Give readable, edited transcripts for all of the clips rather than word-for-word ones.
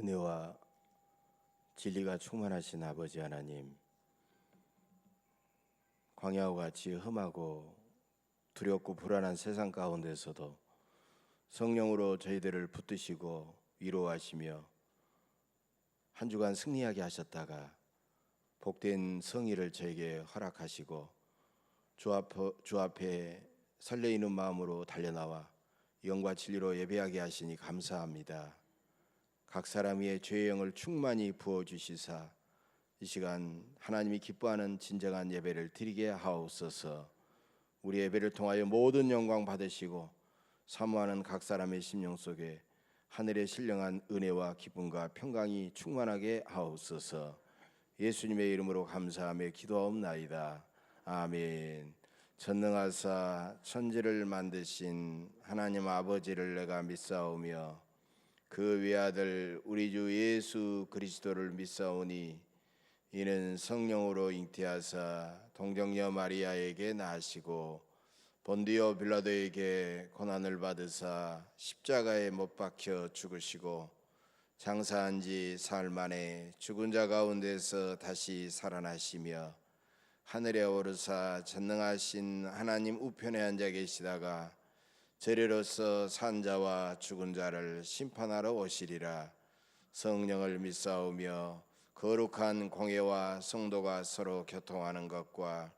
은혜와 진리가 충만하신 아버지 하나님, 광야와 같이 험하고 두렵고 불안한 세상 가운데서도 성령으로 저희들을 붙드시고 위로하시며 한 주간 승리하게 하셨다가 복된 성의를 저에게 허락하시고 주 앞에 설레이는 마음으로 달려나와 영과 진리로 예배하게 하시니 감사합니다. 각 사람 위에 죄의 영을 충만히 부어주시사 이 시간 하나님이 기뻐하는 진정한 예배를 드리게 하옵소서. 우리 예배를 통하여 모든 영광 받으시고 사모하는 각 사람의 심령 속에 하늘의 신령한 은혜와 기쁨과 평강이 충만하게 하옵소서. 예수님의 이름으로 감사하며 기도하옵나이다. 아멘. 전능하사 천지를 만드신 하나님 아버지를 내가 믿사오며 그 외아들 우리 주 예수 그리스도를 믿사오니 이는 성령으로 잉태하사 동정녀 마리아에게 나시고 본디오 빌라도에게 고난을 받으사 십자가에 못 박혀 죽으시고 장사한 지 사흘 만에 죽은 자 가운데서 다시 살아나시며 하늘에 오르사 전능하신 하나님 우편에 앉아 계시다가 저리로서 산 자와 죽은 자를 심판하러 오시리라. 성령을 믿사오며 거룩한 공회와 성도가 서로 교통하는 것과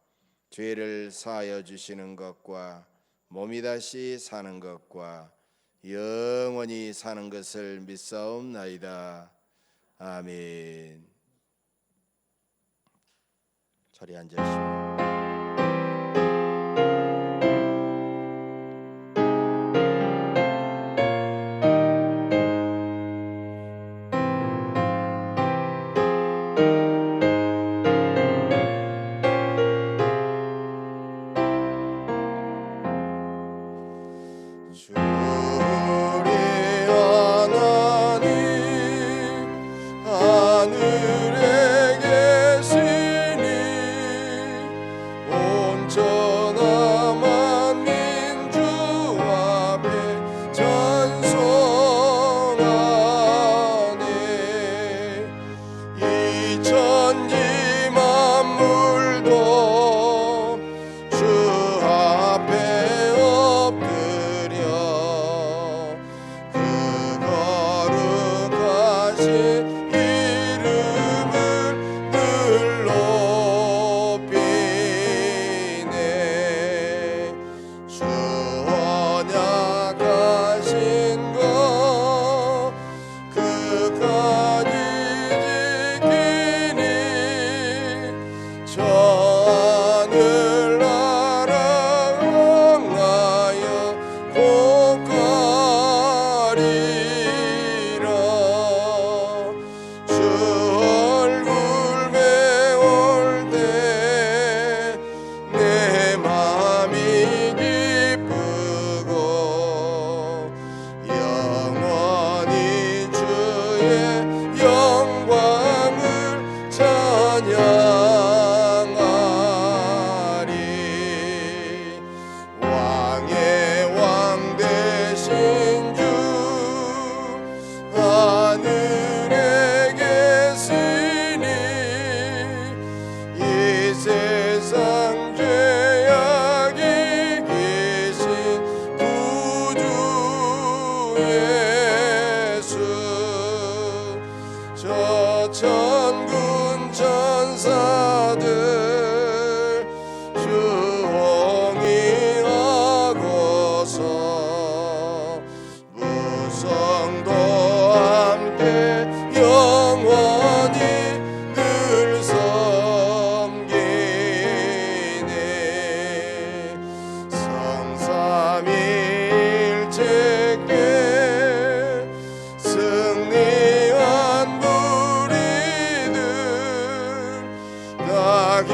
죄를 사하여 주시는 것과 몸이 다시 사는 것과 영원히 사는 것을 믿사옵나이다. 아멘. 자리에 앉으시오. 승리한 무리들 다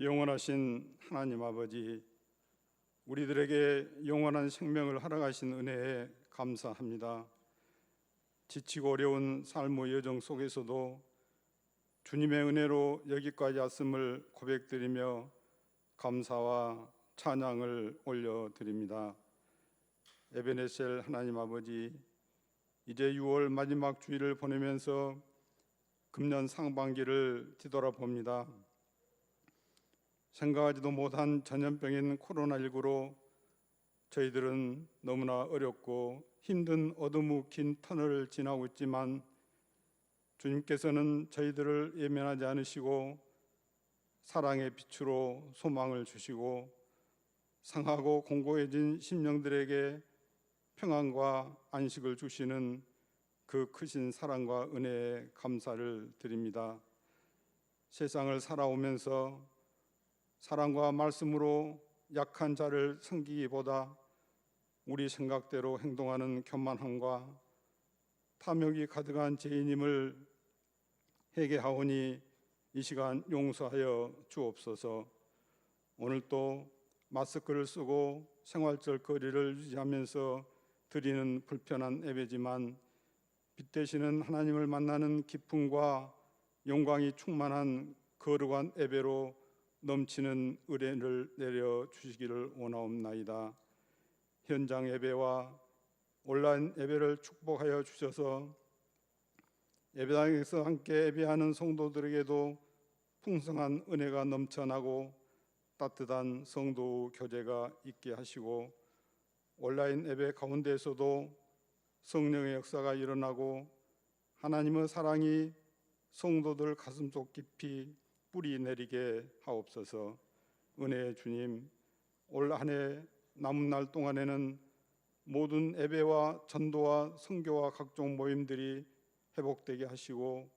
영원하신 하나님 아버지, 우리들에게 영원한 생명을 허락하신 은혜에 감사합니다. 지치고 어려운 삶의 여정 속에서도 주님의 은혜로 여기까지 왔음을 고백드리며 감사와 찬양을 올려드립니다. 에베네셀 하나님 아버지, 이제 6월 마지막 주일을 보내면서 금년 상반기를 뒤돌아봅니다. 생각하지도 못한 전염병인 코로나19로 저희들은 너무나 어렵고 힘든 어둠의 긴 터널을 지나고 있지만 주님께서는 저희들을 예면하지 않으시고 사랑의 빛으로 소망을 주시고 상하고 공고해진 심령들에게 평안과 안식을 주시는 그 크신 사랑과 은혜에 감사를 드립니다. 세상을 살아오면서 사랑과 말씀으로 약한 자를 섬기기보다 우리 생각대로 행동하는 교만함과 탐욕이 가득한 죄인임을 회개하오니 이 시간 용서하여 주옵소서. 오늘도 마스크를 쓰고 생활적 거리를 유지하면서 드리는 불편한 예배지만 빛 되시는 하나님을 만나는 기쁨과 영광이 충만한 거룩한 예배로 넘치는 은혜를 내려 주시기를 원하옵나이다. 현장 예배와 온라인 예배를 축복하여 주셔서 예배당에서 함께 예배하는 성도들에게도 풍성한 은혜가 넘쳐나고 따뜻한 성도 교제가 있게 하시고 온라인 예배 가운데에서도 성령의 역사가 일어나고 하나님의 사랑이 성도들 가슴속 깊이 뿌리 내리게 하옵소서. 은혜의 주님, 올 한 해 남은 날 동안에는 모든 예배와 전도와 선교와 각종 모임들이 회복되게 하시고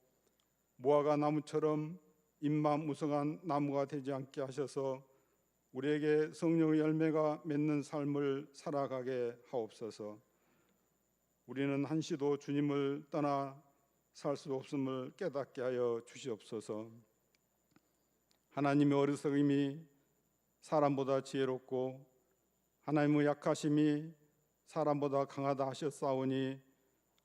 무화과 나무처럼 잎만무성한 나무가 되지 않게 하셔서 우리에게 성령의 열매가 맺는 삶을 살아가게 하옵소서. 우리는 한시도 주님을 떠나 살 수 없음을 깨닫게 하여 주시옵소서. 하나님의 어리석음이 사람보다 지혜롭고 하나님의 약하심이 사람보다 강하다 하셨사오니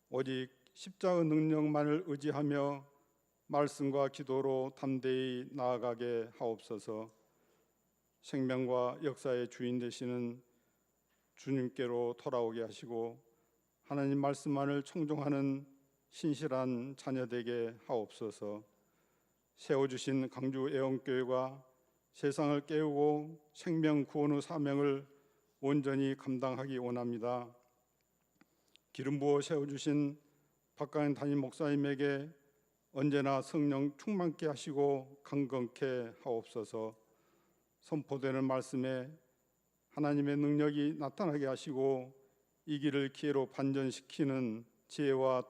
오직 십자가의 능력만을 의지하며 말씀과 기도로 담대히 나아가게 하옵소서. 생명과 역사의 주인 되시는 주님께로 돌아오게 하시고 하나님 말씀만을 청종하는 신실한 자녀 되게 하옵소서. 세워주신 강주 애원교회가 세상을 깨우고 생명 구원의 사명을 온전히 감당하기 원합니다. 기름 부어 세워주신 박가인 담임 목사님에게 언제나 성령 충만케 하시고 강건케 하옵소서. 선포되는 말씀에 하나님의 능력이 나타나게 하시고 이 길을 기회로 반전시키는 지혜와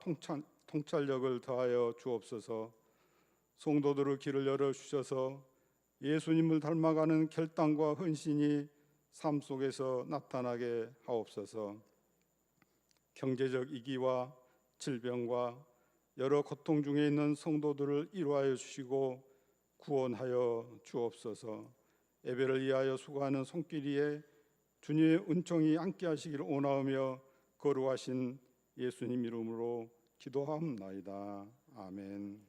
통찰력을 더하여 주옵소서. 성도들의 길을 열어주셔서 예수님을 닮아가는 결단과 헌신이 삶 속에서 나타나게 하옵소서. 경제적 위기와 질병과 여러 고통 중에 있는 성도들을 위로하여 주시고 구원하여 주옵소서. 예배를 위하여 수고하는 손길 위에 주님의 은총이 함께 하시기를 원하오며 거룩하신 예수님 이름으로 기도하옵나이다. 아멘.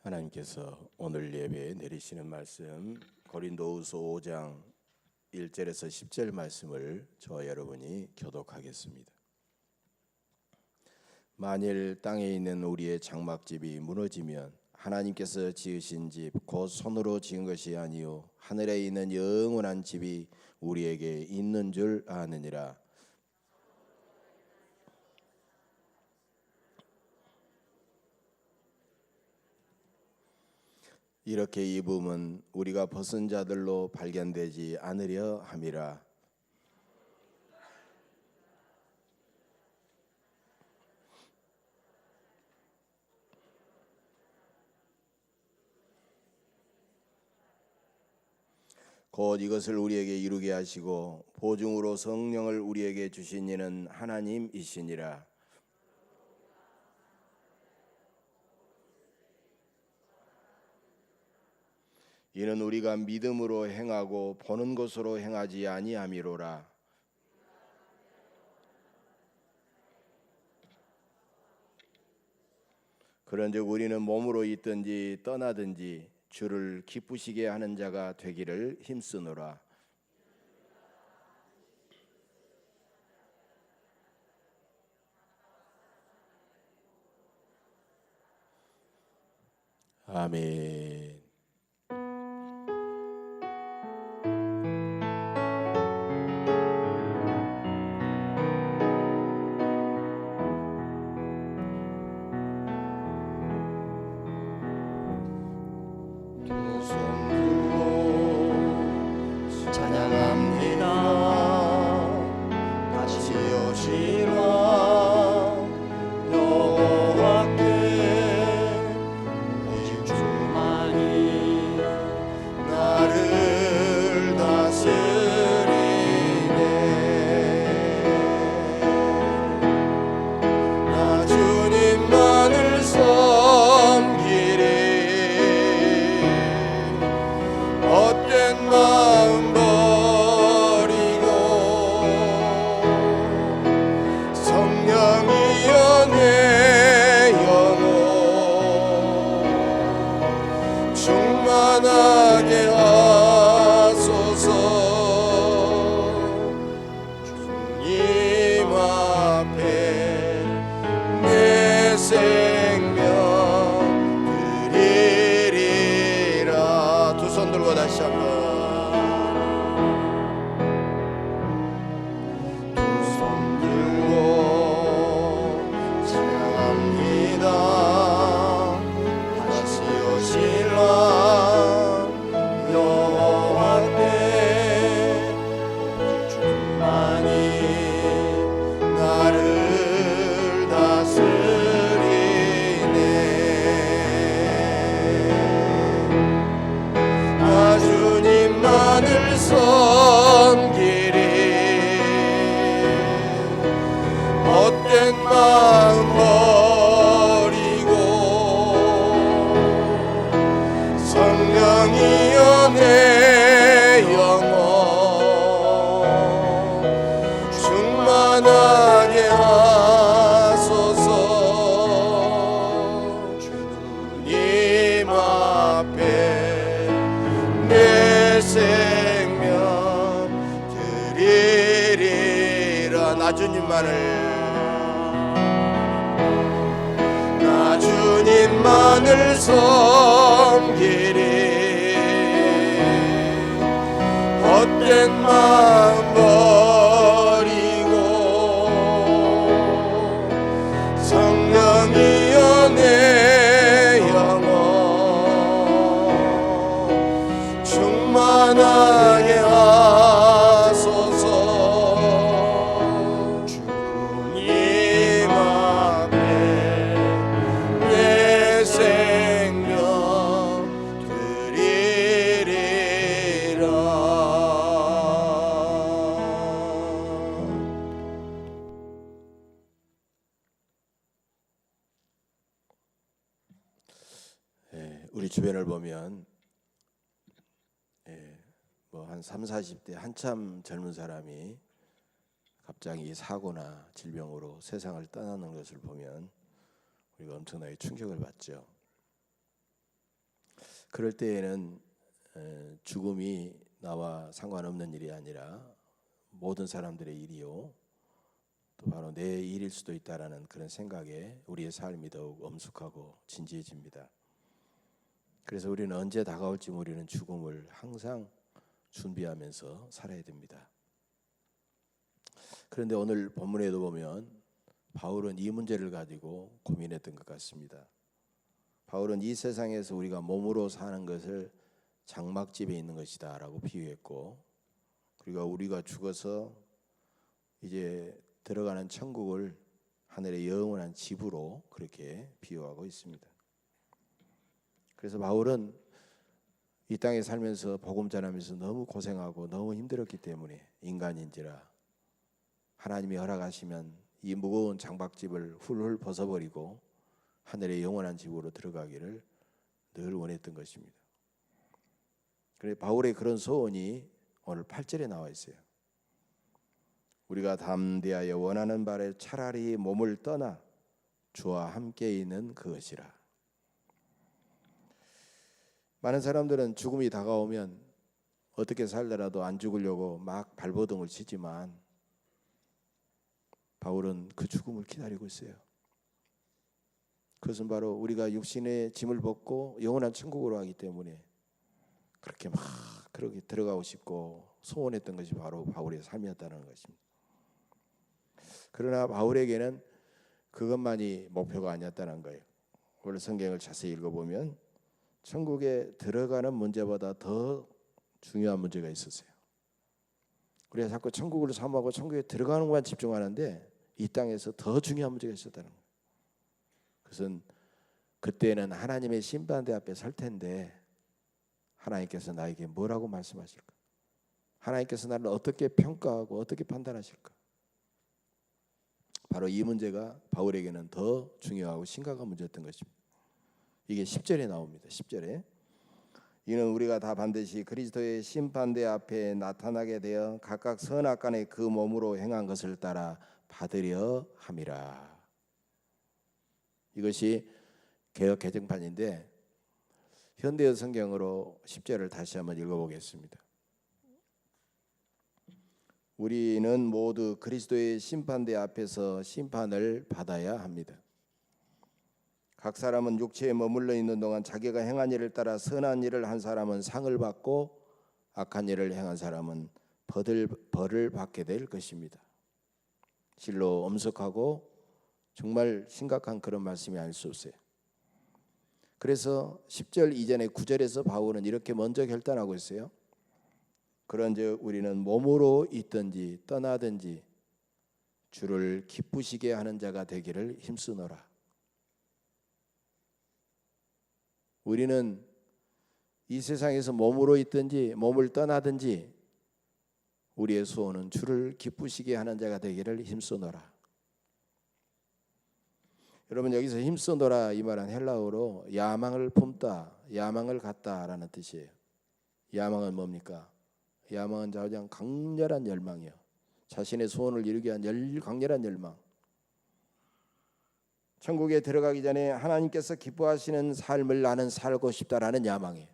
하나님께서 오늘 예배에 내리시는 말씀 고린도후서 5장 1절에서 10절 말씀을 저와 여러분이 교독하겠습니다. 만일 땅에 있는 우리의 장막집이 무너지면 하나님께서 지으신 집 곧 손으로 지은 것이 아니요 하늘에 있는 영원한 집이 우리에게 있는 줄 아느니라. 이렇게 입음은 우리가 벗은 자들로 발견되지 않으려 함이라. 곧 이것을 우리에게 이루게 하시고 보증으로 성령을 우리에게 주신 이는 하나님이시니라. 이는 우리가 믿음으로 행하고 보는 것으로 행하지 아니함이로라. 그런즉 우리는 몸으로 있든지 떠나든지 주를 기쁘시게 하는 자가 되기를 힘쓰노라. 아멘. 찬양합니다. 다시 오시라 여호와께 오직 주만이 나를 다스리네. 나 주님만을 섬기리. 헛된 마음 버리고 성령이여 내 영혼 충만하게 하소서. 주님 앞에 내 생명 드리리라. 두 손 들고 다시 한번 두 손 들고 찬양합니다. 다시 오실라 여호와께 오직 주만이 나를 다스리네. 나 주님만을 섬기리. 헛된 마음 버리고 성령이여 내 영혼 충만하게 하소서. 주님 앞에 내 생명 드리리라. 나 주님만을 섬기리. 헛된 마음 버리고 성령이여 내 영혼 충만하게 하소서. 주님 앞에 내 생명 드리리라. 우리 주변을 보면 뭐 한 3, 40대 한참 젊은 사람이 갑자기 사고나 질병으로 세상을 떠나는 것을 보면 우리가 엄청나게 충격을 받죠. 그럴 때에는 죽음이 나와 상관없는 일이 아니라 모든 사람들의 일이요, 또 바로 내 일일 수도 있다라는 그런 생각에 우리의 삶이 더욱 엄숙하고 진지해집니다. 그래서 우리는 언제 다가올지 모르는 죽음을 항상 준비하면서 살아야 됩니다. 그런데 오늘 본문에도 보면 바울은 이 문제를 가지고 고민했던 것 같습니다. 바울은 이 세상에서 우리가 몸으로 사는 것을 장막집에 있는 것이다 라고 비유했고, 그리고 우리가 죽어서 이제 들어가는 천국을 하늘의 영원한 집으로 그렇게 비유하고 있습니다. 그래서 바울은 이 땅에 살면서 복음 전하면서 너무 고생하고 너무 힘들었기 때문에 인간인지라 하나님이 허락하시면 이 무거운 장박집을 훌훌 벗어버리고 하늘의 영원한 집으로 들어가기를 늘 원했던 것입니다. 그래서 바울의 그런 소원이 오늘 8절에 나와 있어요. 우리가 담대하여 원하는 바를 차라리 몸을 떠나 주와 함께 있는 그것이라. 많은 사람들은 죽음이 다가오면 어떻게 살더라도 안 죽으려고 막 발버둥을 치지만 바울은 그 죽음을 기다리고 있어요. 그것은 바로 우리가 육신의 짐을 벗고 영원한 천국으로 가기 때문에 그렇게 막 그렇게 들어가고 싶고 소원했던 것이 바로 바울의 삶이었다는 것입니다. 그러나 바울에게는 그것만이 목표가 아니었다는 거예요. 오늘 성경을 자세히 읽어보면 천국에 들어가는 문제보다 더 중요한 문제가 있었어요. 우리가 자꾸 천국을 사모하고 천국에 들어가는 것만 집중하는데 이 땅에서 더 중요한 문제가 있었다는 거예요. 그것은 그때는 하나님의 심판대 앞에 설 텐데 하나님께서 나에게 뭐라고 말씀하실까? 하나님께서 나를 어떻게 평가하고 어떻게 판단하실까? 바로 이 문제가 바울에게는 더 중요하고 심각한 문제였던 것입니다. 이게 10절에 나옵니다. 10절에 이는 우리가 다 반드시 그리스도의 심판대 앞에 나타나게 되어 각각 선악간에 그 몸으로 행한 것을 따라 받으려 함이라. 이것이 개역 개정판인데 현대어 성경으로 10절을 다시 한번 읽어보겠습니다. 우리는 모두 그리스도의 심판대 앞에서 심판을 받아야 합니다. 각 사람은 육체에 머물러 있는 동안 자기가 행한 일을 따라 선한 일을 한 사람은 상을 받고 악한 일을 행한 사람은 벌을 받게 될 것입니다. 실로 엄석하고 정말 심각한 그런 말씀이 아닐 수 없어요. 그래서 10절 이전에 9절에서 바울은 이렇게 먼저 결단하고 있어요. 그런즉 우리는 몸으로 있든지 떠나든지 주를 기쁘시게 하는 자가 되기를 힘쓰노라. 우리는 이 세상에서 몸으로 있든지 몸을 떠나든지 우리의 소원은 주를 기쁘시게 하는 자가 되기를 힘쓰노라. 여러분 여기서 힘쓰노라 이 말은 헬라어로 야망을 품다, 야망을 갖다라는 뜻이에요. 야망은 뭡니까? 야망은 가장 강렬한 열망이요. 자신의 소원을 이루기 위한 강렬한 열망. 천국에 들어가기 전에 하나님께서 기뻐하시는 삶을 나는 살고 싶다라는 야망이에요.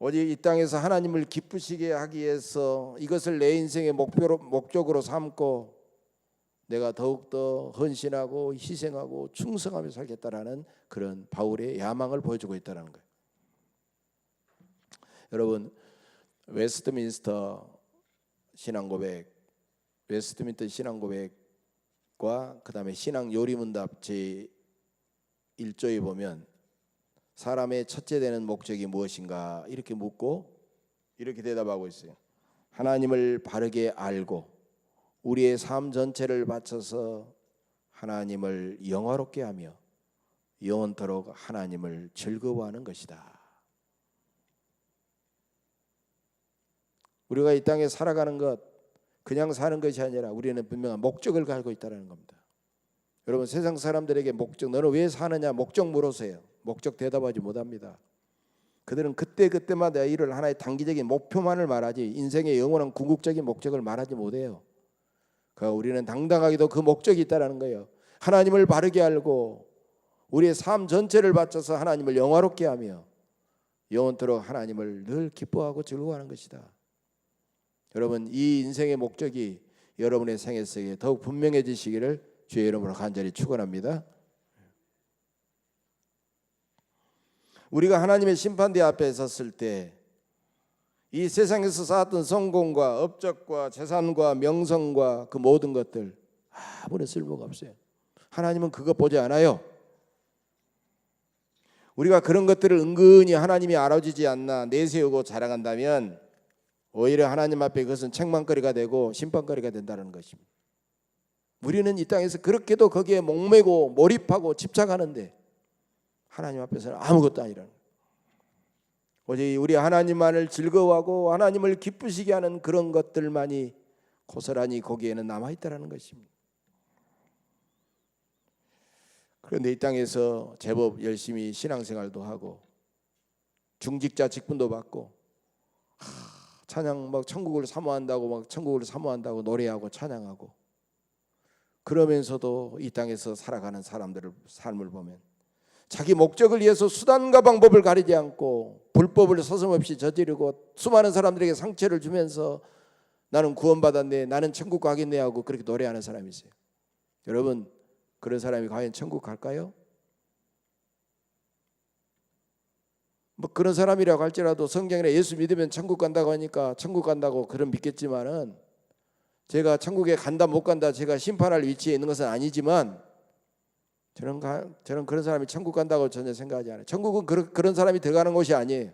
오직 이 땅에서 하나님을 기쁘시게 하기 위해서 이것을 내 인생의 목적으로 삼고 내가 더욱더 헌신하고 희생하고 충성하며 살겠다라는 그런 바울의 야망을 보여주고 있다는 거예요. 여러분 웨스트민스터 신앙고백, 웨스트민스터 신앙고백과 그 다음에 신앙요리문답 제1조에 보면 사람의 첫째 되는 목적이 무엇인가 이렇게 묻고 이렇게 대답하고 있어요. 하나님을 바르게 알고 우리의 삶 전체를 바쳐서 하나님을 영화롭게 하며 영원토록 하나님을 즐거워하는 것이다. 우리가 이 땅에 살아가는 것 그냥 사는 것이 아니라 우리는 분명한 목적을 가지고 있다는 겁니다. 여러분 세상 사람들에게 목적, 너는 왜 사느냐 목적 물으세요. 목적 대답하지 못합니다. 그들은 그때마다 일을 하나의 단기적인 목표만을 말하지 인생의 영원한 궁극적인 목적을 말하지 못해요. 그러니까 우리는 당당하게도 그 목적이 있다는 거예요. 하나님을 바르게 알고 우리의 삶 전체를 바쳐서 하나님을 영화롭게 하며 영원토록 하나님을 늘 기뻐하고 즐거워하는 것이다. 여러분 이 인생의 목적이 여러분의 생애 속에 더욱 분명해지시기를 주의 이름으로 간절히 축원합니다. 우리가 하나님의 심판대 앞에 섰을 때 이 세상에서 쌓았던 성공과 업적과 재산과 명성과 그 모든 것들 아무런 쓸모가 없어요. 하나님은 그거 보지 않아요. 우리가 그런 것들을 은근히 하나님이 알아주지 않나 내세우고 자랑한다면 오히려 하나님 앞에 그것은 책망거리가 되고 심판거리가 된다는 것입니다. 우리는 이 땅에서 그렇게도 거기에 목매고 몰입하고 집착하는데 하나님 앞에서는 아무것도 아니라는 거예요. 오직 우리 하나님만을 즐거워하고 하나님을 기쁘시게 하는 그런 것들만이 고스란히 거기에는 남아있다는 것입니다. 그런데 이 땅에서 제법 열심히 신앙생활도 하고 중직자 직분도 받고 찬양 막 천국을 사모한다고 노래하고 찬양하고 그러면서도 이 땅에서 살아가는 사람들의 삶을 보면 자기 목적을 위해서 수단과 방법을 가리지 않고 불법을 서슴없이 저지르고 수많은 사람들에게 상처를 주면서 나는 구원받았네, 나는 천국 가겠네 하고 그렇게 노래하는 사람이 있어요. 여러분, 그런 사람이 과연 천국 갈까요? 뭐 그런 사람이라고 할지라도 성경에 예수 믿으면 천국 간다고 하니까 천국 간다고 그런 믿겠지만은 제가 천국에 간다 못 간다 제가 심판할 위치에 있는 것은 아니지만 저는 그런 사람이 천국 간다고 전혀 생각하지 않아요. 천국은 그런 사람이 들어가는 곳이 아니에요.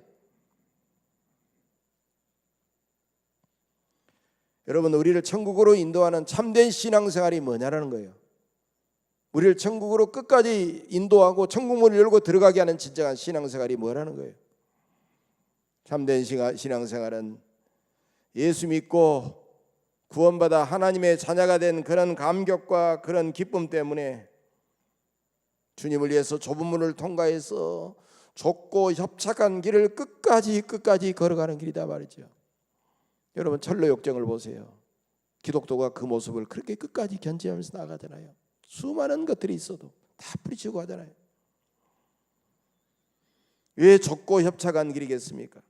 여러분, 우리를 천국으로 인도하는 참된 신앙생활이 뭐냐라는 거예요. 우리를 천국으로 끝까지 인도하고 천국문을 열고 들어가게 하는 진정한 신앙생활이 뭐라는 거예요. 참된 신앙생활은 예수 믿고 구원받아 하나님의 자녀가 된 그런 감격과 그런 기쁨 때문에 주님을 위해서 좁은 문을 통과해서 좁고 협착한 길을 끝까지 걸어가는 길이다 말이죠. 여러분, 철로 역정을 보세요. 기독교가 그 모습을 그렇게 끝까지 견지하면서 나가잖아요. 수많은 것들이 있어도 다 뿌리치고 하잖아요. 왜 좁고 협착한 길이겠습니까?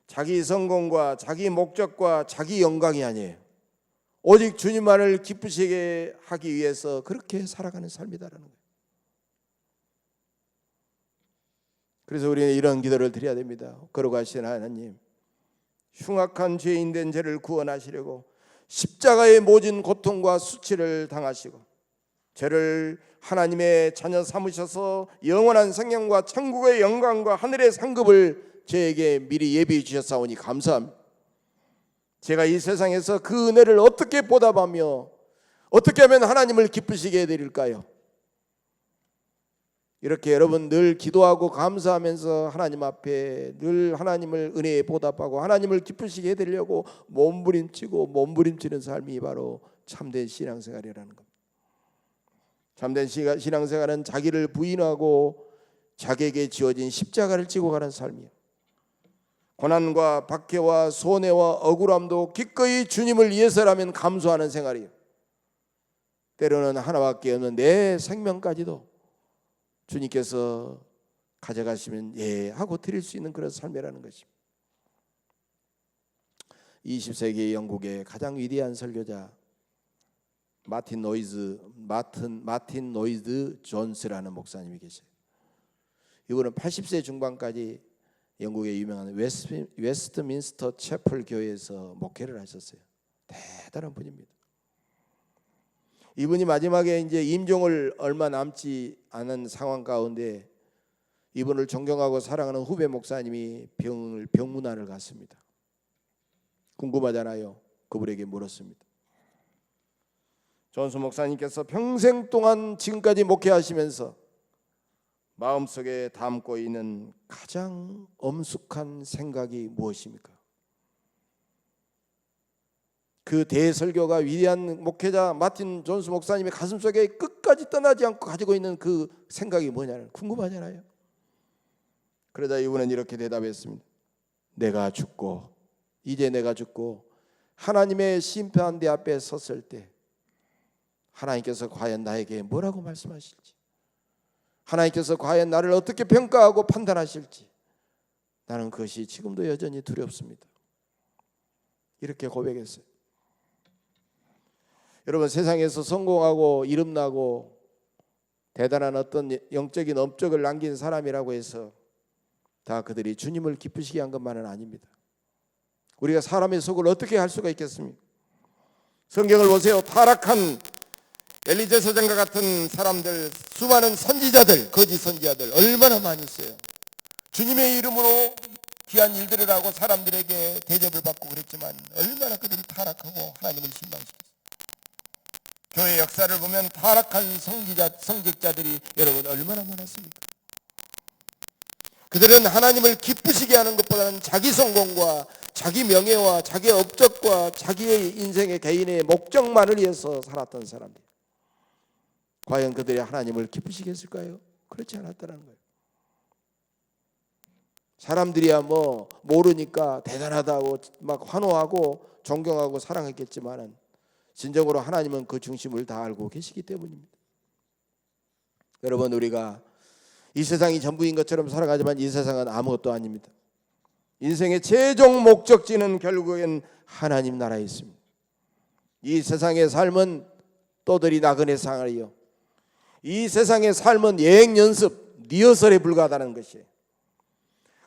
자기 성공과 자기 목적과 자기 영광이 아니에요. 오직 주님만을 기쁘시게 하기 위해서 그렇게 살아가는 삶이다라는 거예요. 그래서 우리는 이런 기도를 드려야 됩니다. 걸어가시는 하나님, 흉악한 죄인된 저를 구원하시려고 십자가의 모진 고통과 수치를 당하시고 저를 하나님의 자녀 삼으셔서 영원한 생명과 천국의 영광과 하늘의 상급을 저에게 미리 예비해 주셨사오니 감사합니다. 제가 이 세상에서 그 은혜를 어떻게 보답하며 어떻게 하면 하나님을 기쁘시게 해드릴까요? 이렇게 여러분 늘 기도하고 감사하면서 하나님 앞에 늘 하나님을 은혜에 보답하고 하나님을 기쁘시게 해드리려고 몸부림치는 삶이 바로 참된 신앙생활이라는 겁니다. 참된 신앙생활은 자기를 부인하고 자기에게 지어진 십자가를 지고 가는 삶이에요. 고난과 박해와 손해와 억울함도 기꺼이 주님을 위해서라면 감수하는 생활이에요. 때로는 하나밖에 없는 내 생명까지도 주님께서 가져가시면 예 하고 드릴 수 있는 그런 삶이라는 것입니다. 20세기 영국의 가장 위대한 설교자 마틴 노이드 존스라는 목사님이 계세요. 이분은 80세 중반까지 영국의 유명한 웨스트민스터 채플 교회에서 목회를 하셨어요. 대단한 분입니다. 이분이 마지막에 이제 임종을 얼마 남지 않은 상황 가운데 이분을 존경하고 사랑하는 후배 목사님이 병문안을 갔습니다. 궁금하잖아요. 그분에게 물었습니다. 존스 목사님께서 평생 동안 지금까지 목회하시면서 마음속에 담고 있는 가장 엄숙한 생각이 무엇입니까? 그 대설교가 위대한 목회자 마틴 존스 목사님의 가슴속에 끝까지 떠나지 않고 가지고 있는 그 생각이 뭐냐는 궁금하잖아요. 그러자 이분은 이렇게 대답했습니다. 이제 내가 죽고 하나님의 심판대 앞에 섰을 때 하나님께서 과연 나에게 뭐라고 말씀하실지, 하나님께서 과연 나를 어떻게 평가하고 판단하실지 나는 그것이 지금도 여전히 두렵습니다. 이렇게 고백했어요. 여러분, 세상에서 성공하고 이름나고 대단한 어떤 영적인 업적을 남긴 사람이라고 해서 다 그들이 주님을 기쁘시게 한 것만은 아닙니다. 우리가 사람의 속을 어떻게 할 수가 있겠습니까? 성경을 보세요. 타락한 엘리제 서장과 같은 사람들, 수많은 선지자들, 거짓 선지자들 얼마나 많이 있어요. 주님의 이름으로 귀한 일들을 하고 사람들에게 대접을 받고 그랬지만 얼마나 그들이 타락하고 하나님을 실망시켰어요. 교회 역사를 보면 타락한 성직자들이 여러분 얼마나 많았습니까? 그들은 하나님을 기쁘시게 하는 것보다는 자기 성공과 자기 명예와 자기 업적과 자기의 인생의 개인의 목적만을 위해서 살았던 사람들. 과연 그들이 하나님을 기쁘시게 했을까요? 그렇지 않았다는 거예요. 사람들이야 뭐 모르니까 대단하다고 막 환호하고 존경하고 사랑했겠지만은 진정으로 하나님은 그 중심을 다 알고 계시기 때문입니다. 여러분, 우리가 이 세상이 전부인 것처럼 살아가지만 이 세상은 아무것도 아닙니다. 인생의 최종 목적지는 결국엔 하나님 나라에 있습니다. 이 세상의 삶은 떠들이 나그네 상하리요. 이 세상의 삶은 예행 연습, 리허설에 불과하다는 것이에요.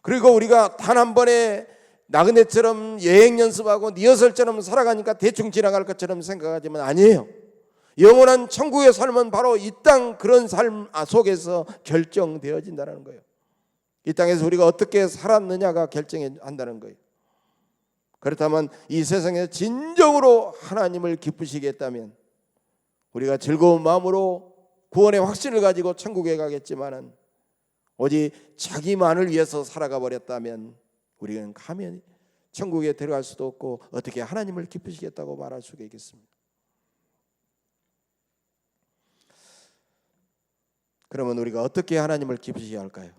그리고 우리가 단 한 번에 나그네처럼 예행 연습하고 리허설처럼 살아가니까 대충 지나갈 것처럼 생각하지만 아니에요. 영원한 천국의 삶은 바로 이 땅 그런 삶 속에서 결정되어진다는 거예요. 이 땅에서 우리가 어떻게 살았느냐가 결정한다는 거예요. 그렇다면 이 세상에서 진정으로 하나님을 기쁘시게 했다면 우리가 즐거운 마음으로 구원의 확신을 가지고 천국에 가겠지만은 오직 자기만을 위해서 살아가 버렸다면 우리는 가면 천국에 들어갈 수도 없고 어떻게 하나님을 기쁘시겠다고 말할 수가 있겠습니까? 그러면 우리가 어떻게 하나님을 기쁘시게 할까요?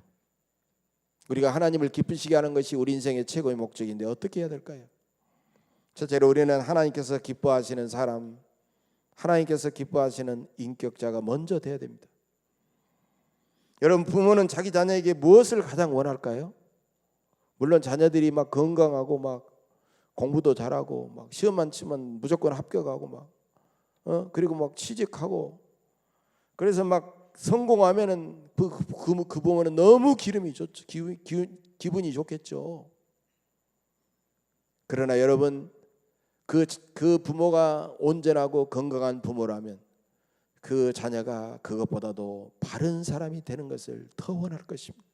우리가 하나님을 기쁘시게 하는 것이 우리 인생의 최고의 목적인데 어떻게 해야 될까요? 첫째로 우리는 하나님께서 기뻐하시는 사람, 하나님께서 기뻐하시는 인격자가 먼저 돼야 됩니다. 여러분, 부모는 자기 자녀에게 무엇을 가장 원할까요? 물론 자녀들이 막 건강하고 막 공부도 잘하고 막 시험만 치면 무조건 합격하고 막 그리고 막 취직하고 그래서 막 성공하면은 그 부모는 너무 기분이 좋겠죠. 그러나 여러분, 그 부모가 온전하고 건강한 부모라면 그 자녀가 그것보다도 바른 사람이 되는 것을 더 원할 것입니다.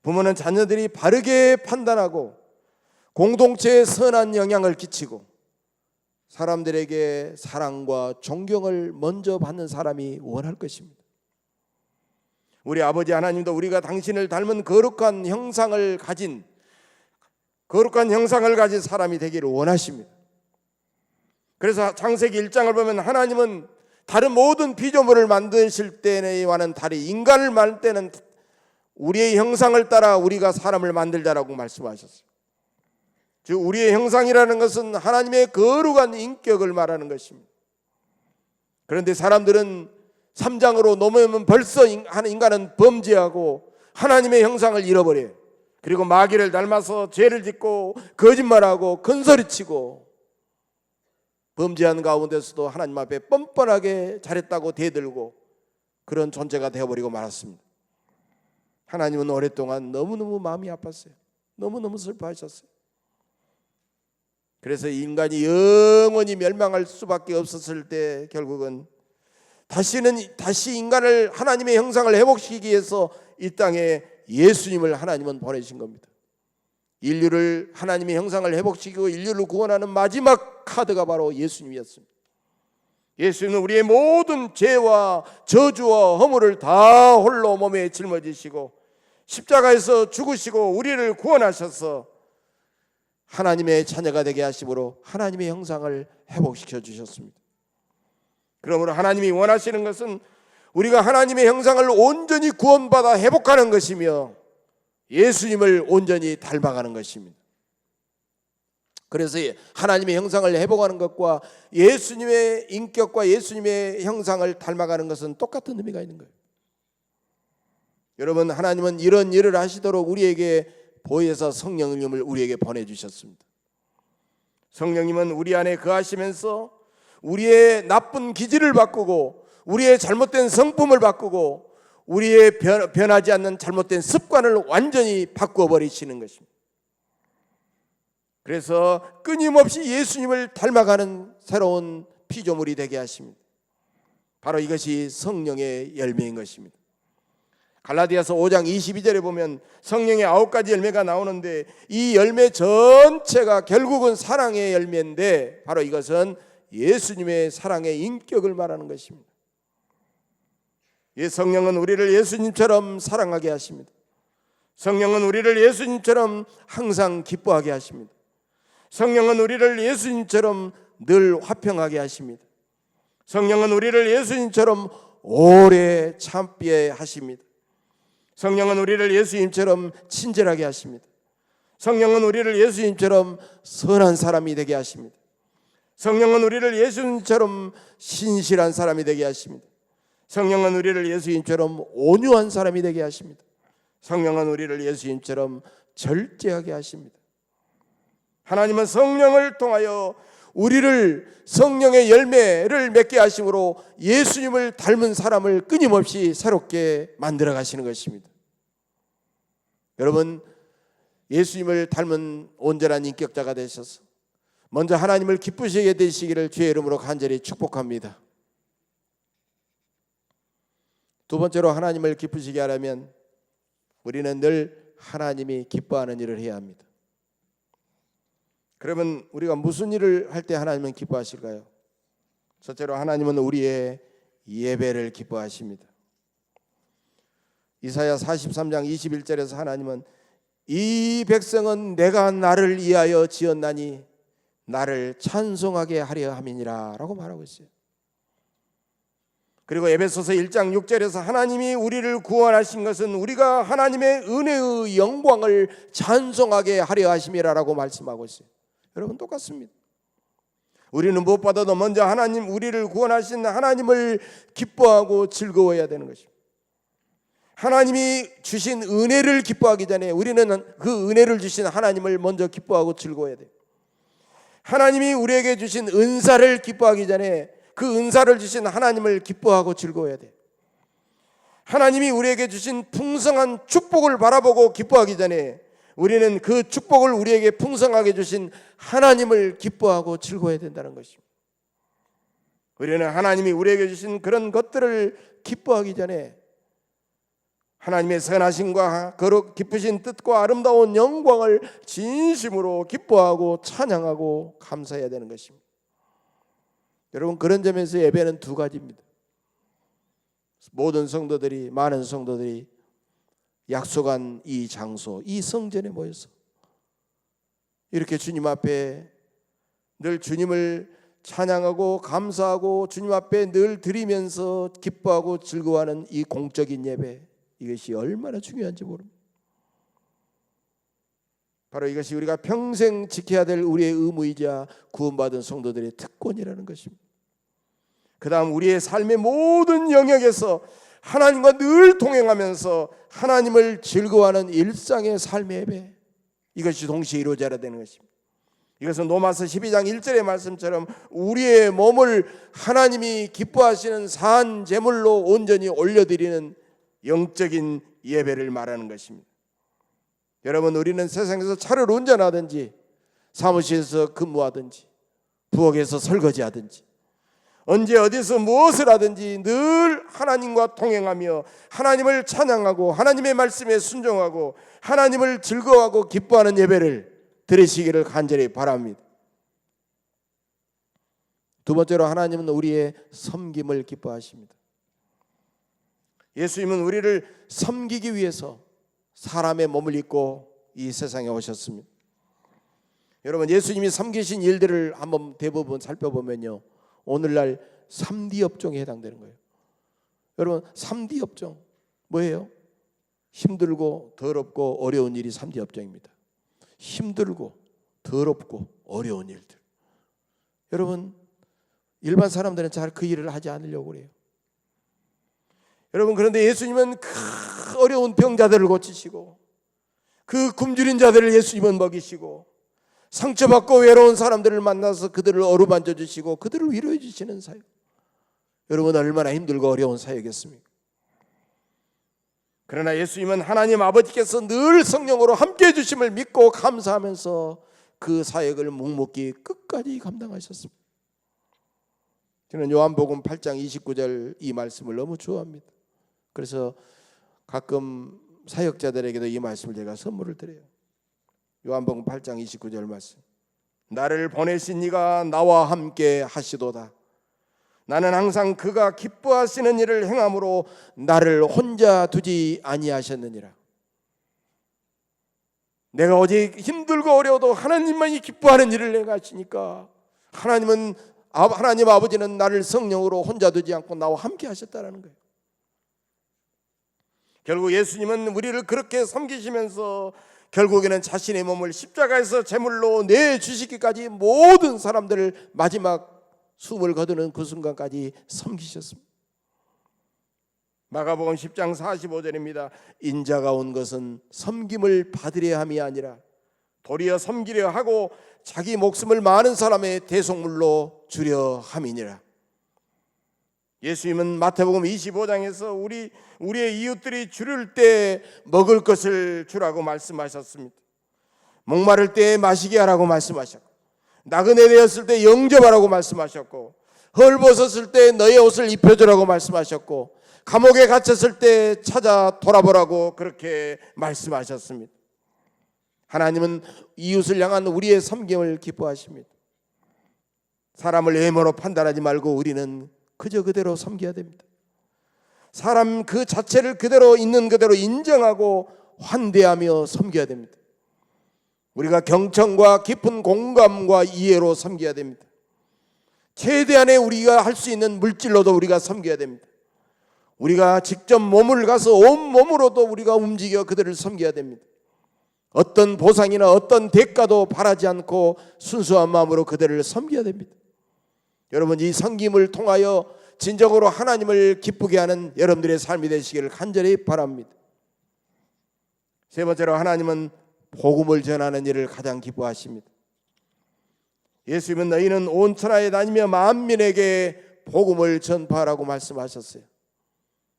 부모는 자녀들이 바르게 판단하고 공동체에 선한 영향을 끼치고 사람들에게 사랑과 존경을 먼저 받는 사람이 원할 것입니다. 우리 아버지 하나님도 우리가 당신을 닮은 거룩한 형상을 가진 사람이 되기를 원하십니다. 그래서 창세기 1장을 보면 하나님은 다른 모든 피조물을 만드실 때와는 달리 인간을 만들 때는 우리의 형상을 따라 우리가 사람을 만들자라고 말씀하셨어요. 즉 우리의 형상이라는 것은 하나님의 거룩한 인격을 말하는 것입니다. 그런데 사람들은 3장으로 넘어오면 벌써 인간은 범죄하고 하나님의 형상을 잃어버려요. 그리고 마귀를 닮아서 죄를 짓고 거짓말하고 큰소리치고 범죄한 가운데서도 하나님 앞에 뻔뻔하게 잘했다고 대들고 그런 존재가 되어버리고 말았습니다. 하나님은 오랫동안 너무너무 마음이 아팠어요. 너무너무 슬퍼하셨어요. 그래서 인간이 영원히 멸망할 수밖에 없었을 때 결국은 다시 인간을 하나님의 형상을 회복시키기 위해서 이 땅에 예수님을 하나님은 보내신 겁니다. 인류를 하나님의 형상을 회복시키고 인류를 구원하는 마지막 카드가 바로 예수님이었습니다. 예수님은 우리의 모든 죄와 저주와 허물을 다 홀로 몸에 짊어지시고 십자가에서 죽으시고 우리를 구원하셔서 하나님의 자녀가 되게 하심으로 하나님의 형상을 회복시켜 주셨습니다. 그러므로 하나님이 원하시는 것은 우리가 하나님의 형상을 온전히 구원받아 회복하는 것이며 예수님을 온전히 닮아가는 것입니다. 그래서 하나님의 형상을 회복하는 것과 예수님의 인격과 예수님의 형상을 닮아가는 것은 똑같은 의미가 있는 거예요. 여러분, 하나님은 이런 일을 하시도록 우리에게 보혜사 성령님을 우리에게 보내주셨습니다. 성령님은 우리 안에 거하시면서 우리의 나쁜 기질을 바꾸고 우리의 잘못된 성품을 바꾸고 우리의 변하지 않는 잘못된 습관을 완전히 바꾸어 버리시는 것입니다. 그래서 끊임없이 예수님을 닮아가는 새로운 피조물이 되게 하십니다. 바로 이것이 성령의 열매인 것입니다. 갈라디아서 5장 22절에 보면 성령의 9가지 열매가 나오는데 이 열매 전체가 결국은 사랑의 열매인데 바로 이것은 예수님의 사랑의 인격을 말하는 것입니다. 이 성령은 우리를 예수님처럼 사랑하게 하십니다. 성령은 우리를 예수님처럼 항상 기뻐하게 하십니다. 성령은 우리를 예수님처럼 늘 화평하게 하십니다. 성령은 우리를 예수님처럼 오래 참게 하십니다. 성령은 우리를 예수님처럼 친절하게 하십니다. 성령은 우리를 예수님처럼 선한 사람이 되게 하십니다. 성령은 우리를 예수님처럼 신실한 사람이 되게 하십니다. 성령은 우리를 예수님처럼 온유한 사람이 되게 하십니다. 성령은 우리를 예수님처럼 절제하게 하십니다. 하나님은 성령을 통하여 우리를 성령의 열매를 맺게 하심으로 예수님을 닮은 사람을 끊임없이 새롭게 만들어 가시는 것입니다. 여러분, 예수님을 닮은 온전한 인격자가 되셔서 먼저 하나님을 기쁘시게 되시기를 주의 이름으로 간절히 축복합니다. 두 번째로 하나님을 기쁘시게 하려면 우리는 늘 하나님이 기뻐하는 일을 해야 합니다. 그러면 우리가 무슨 일을 할 때 하나님은 기뻐하실까요? 첫째로 하나님은 우리의 예배를 기뻐하십니다. 이사야 43장 21절에서 하나님은 이 백성은 내가 나를 위하여 지었나니 나를 찬송하게 하려 함이니라 라고 말하고 있어요. 그리고 에베소서 1장 6절에서 하나님이 우리를 구원하신 것은 우리가 하나님의 은혜의 영광을 찬송하게 하려 하심이라고 말씀하고 있어요. 여러분, 똑같습니다. 우리는 무엇보다도 먼저 하나님, 우리를 구원하신 하나님을 기뻐하고 즐거워해야 되는 것입니다. 하나님이 주신 은혜를 기뻐하기 전에 우리는 그 은혜를 주신 하나님을 먼저 기뻐하고 즐거워해야 돼요. 하나님이 우리에게 주신 은사를 기뻐하기 전에 그 은사를 주신 하나님을 기뻐하고 즐거워해야 돼요. 하나님이 우리에게 주신 풍성한 축복을 바라보고 기뻐하기 전에 우리는 그 축복을 우리에게 풍성하게 주신 하나님을 기뻐하고 즐거워해야 된다는 것입니다. 우리는 하나님이 우리에게 주신 그런 것들을 기뻐하기 전에 하나님의 선하심과 거룩 깊으신 뜻과 아름다운 영광을 진심으로 기뻐하고 찬양하고 감사해야 되는 것입니다. 여러분, 그런 점에서 예배는 두 가지입니다. 모든 성도들이, 많은 성도들이 약속한 이 장소, 이 성전에 모여서 이렇게 주님 앞에 늘 주님을 찬양하고 감사하고 주님 앞에 늘 드리면서 기뻐하고 즐거워하는 이 공적인 예배, 이것이 얼마나 중요한지 모릅니다. 바로 이것이 우리가 평생 지켜야 될 우리의 의무이자 구원받은 성도들의 특권이라는 것입니다. 그 다음 우리의 삶의 모든 영역에서 하나님과 늘 동행하면서 하나님을 즐거워하는 일상의 삶의 예배, 이것이 동시에 이루어져야 되는 것입니다. 이것은 로마서 12장 1절의 말씀처럼 우리의 몸을 하나님이 기뻐하시는 산 제물로 온전히 올려드리는 영적인 예배를 말하는 것입니다. 여러분, 우리는 세상에서 차를 운전하든지 사무실에서 근무하든지 부엌에서 설거지하든지 언제 어디서 무엇을 하든지 늘 하나님과 동행하며 하나님을 찬양하고 하나님의 말씀에 순종하고 하나님을 즐거워하고 기뻐하는 예배를 드리시기를 간절히 바랍니다. 두 번째로 하나님은 우리의 섬김을 기뻐하십니다. 예수님은 우리를 섬기기 위해서 사람의 몸을 입고 이 세상에 오셨습니다. 여러분, 예수님이 섬기신 일들을 한번 대부분 살펴보면요, 오늘날 3D 업종에 해당되는 거예요. 여러분, 3D 업종 뭐예요? 힘들고 더럽고 어려운 일이 3D 업종입니다. 힘들고 더럽고 어려운 일들. 여러분, 일반 사람들은 잘 그 일을 하지 않으려고 그래요. 여러분, 그런데 예수님은 그 어려운 병자들을 고치시고 그 굶주린 자들을 예수님은 먹이시고 상처받고 외로운 사람들을 만나서 그들을 어루만져 주시고 그들을 위로해 주시는 사역. 여러분, 얼마나 힘들고 어려운 사역이겠습니까? 그러나 예수님은 하나님 아버지께서 늘 성령으로 함께해 주심을 믿고 감사하면서 그 사역을 묵묵히 끝까지 감당하셨습니다. 저는 요한복음 8장 29절 이 말씀을 너무 좋아합니다. 그래서 가끔 사역자들에게도 이 말씀을 제가 선물을 드려요. 요한복음 8장 29절 말씀. 나를 보내신 이가 나와 함께 하시도다. 나는 항상 그가 기뻐하시는 일을 행함으로 나를 혼자 두지 아니하셨느니라. 내가 오직 힘들고 어려워도 하나님만이 기뻐하는 일을 내가 하시니까 하나님 아버지는 나를 성령으로 혼자 두지 않고 나와 함께 하셨다라는 거예요. 결국 예수님은 우리를 그렇게 섬기시면서 결국에는 자신의 몸을 십자가에서 제물로 내주시기까지 모든 사람들을 마지막 숨을 거두는 그 순간까지 섬기셨습니다. 마가복음 10장 45절입니다. 인자가 온 것은 섬김을 받으려 함이 아니라 도리어 섬기려 하고 자기 목숨을 많은 사람의 대속물로 주려 함이니라. 예수님은 마태복음 25장에서 우리의 이웃들이 주를 때 먹을 것을 주라고 말씀하셨습니다. 목마를 때 마시게 하라고 말씀하셨고, 나그네 되었을 때 영접하라고 말씀하셨고, 헐벗었을 때 너의 옷을 입혀주라고 말씀하셨고, 감옥에 갇혔을 때 찾아 돌아보라고 그렇게 말씀하셨습니다. 하나님은 이웃을 향한 우리의 섬김을 기뻐하십니다. 사람을 외모로 판단하지 말고 우리는 그저 그대로 섬겨야 됩니다. 사람 그 자체를 그대로 있는 그대로 인정하고 환대하며 섬겨야 됩니다. 우리가 경청과 깊은 공감과 이해로 섬겨야 됩니다. 최대한의 우리가 할 수 있는 물질로도 우리가 섬겨야 됩니다. 우리가 직접 몸을 가서 온 몸으로도 우리가 움직여 그들을 섬겨야 됩니다. 어떤 보상이나 어떤 대가도 바라지 않고 순수한 마음으로 그들을 섬겨야 됩니다. 여러분, 이 섬김을 통하여 진정으로 하나님을 기쁘게 하는 여러분들의 삶이 되시기를 간절히 바랍니다. 세 번째로, 하나님은 복음을 전하는 일을 가장 기뻐하십니다. 예수님은 너희는 온 천하에 다니며 만민에게 복음을 전파하라고 말씀하셨어요.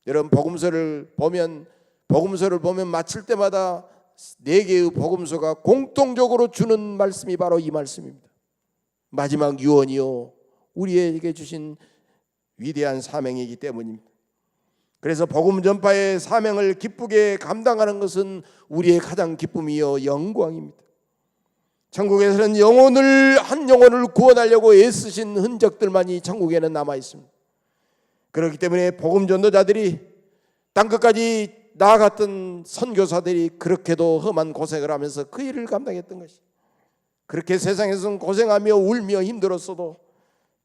여러분, 복음서를 보면 마칠 때마다 4개의 복음서가 공통적으로 주는 말씀이 바로 이 말씀입니다. 마지막 유언이요 우리에게 주신 위대한 사명이기 때문입니다. 그래서 복음 전파의 사명을 기쁘게 감당하는 것은 우리의 가장 기쁨이요 영광입니다. 천국에서는 한 영혼을 구원하려고 애쓰신 흔적들만이 천국에는 남아 있습니다. 그렇기 때문에 복음 전도자들이 땅끝까지 나아갔던 선교사들이 그렇게도 험한 고생을 하면서 그 일을 감당했던 것이, 그렇게 세상에서는 고생하며 울며 힘들었어도